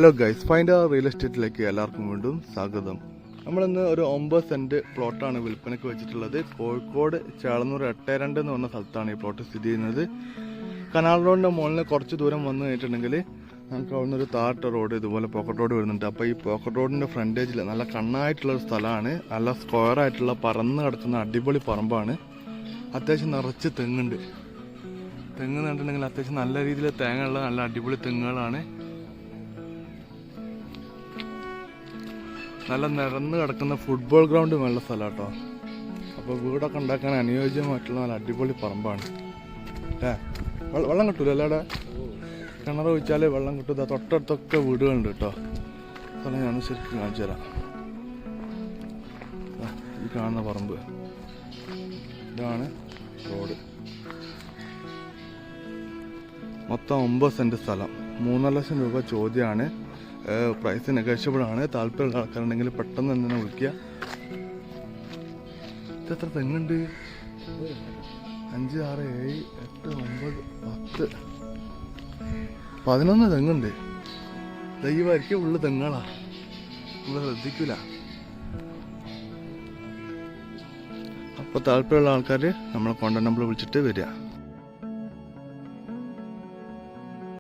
Hello guys, find real എസ്റ്റേറ്റിലേക്ക് എല്ലാവർക്കും വീണ്ടും സ്വാഗതം. നമ്മളിന്ന് ഒരു 9 സെന്റ് പ്ലോട്ടാണ് വിൽപ്പനയ്ക്ക് വെച്ചിട്ടുള്ളത്. കോഴിക്കോട് ചേളന്നൂർ 82 എന്ന് പറഞ്ഞ സ്ഥലത്താണ് ഈ പ്ലോട്ട് സ്ഥിതി ചെയ്യുന്നത്. കനാൽ റോഡിൻ്റെ മുകളിൽ കുറച്ച് ദൂരം വന്നു കഴിഞ്ഞിട്ടുണ്ടെങ്കിൽ നമുക്ക് അവിടെ നിന്നൊരു താഴത്തെ റോഡ്, ഇതുപോലെ പോക്കറ്റ് റോഡ് വരുന്നുണ്ട്. അപ്പോൾ ഈ പോക്കറ്റ് റോഡിൻ്റെ ഫ്രണ്ടേജിൽ നല്ല കണ്ണായിട്ടുള്ളൊരു സ്ഥലമാണ്. നല്ല സ്ക്വയർ ആയിട്ടുള്ള പറന്ന് കിടക്കുന്ന അടിപൊളി പറമ്പാണ്. അത്യാവശ്യം നിറച്ച് തെങ്ങുണ്ട്. തെങ്ങ് കണ്ടിട്ടുണ്ടെങ്കിൽ അത്യാവശ്യം നല്ല രീതിയിൽ തേങ്ങ ഉള്ള നല്ല അടിപൊളി തെങ്ങുകളാണ്. നല്ല നിരന്ന് കിടക്കുന്ന ഫുട്ബോൾ ഗ്രൗണ്ട് നല്ല സ്ഥലം കേട്ടോ. അപ്പോൾ വീടൊക്കെ ഉണ്ടാക്കാൻ അനുയോജ്യമായിട്ടുള്ള നല്ല അടിപൊളി പറമ്പാണ്. വെള്ളം കിട്ടൂല അല്ലേടെ? കിണർ ഒഴിച്ചാൽ വെള്ളം കിട്ടും. തൊട്ടടുത്തൊക്കെ വീടുകളുണ്ട് കേട്ടോ. സ്ഥലം ഞാൻ ശരിക്കും കാണിച്ചു തരാം. ഈ കാണുന്ന പറമ്പ് ഇതാണ് റോഡ്. മൊത്തം 9 സെന്റ് സ്ഥലം, 3.5 ലക്ഷം രൂപ ചോദ്യമാണ്. പ്രൈസ് നെഗോഷ്യബിൾ ആണ്. താല്പര്യമുള്ള ആൾക്കാരുണ്ടെങ്കിൽ പെട്ടെന്ന് തന്നെ വിളിക്കുക. ഇതെത്ര തെങ്ങുണ്ട്? 5, 6, 7, 8, 9, 10, 11 തെങ്ങുണ്ട്. ദൈവമായിരിക്കും ഉള്ള തെങ്ങുകളാ, നമ്മൾ ശ്രദ്ധിക്കൂല. അപ്പോൾ താല്പര്യമുള്ള ആൾക്കാർ നമ്മളെ കോൺടാക്ട് നമ്പർ വിളിച്ചിട്ട് വരിക.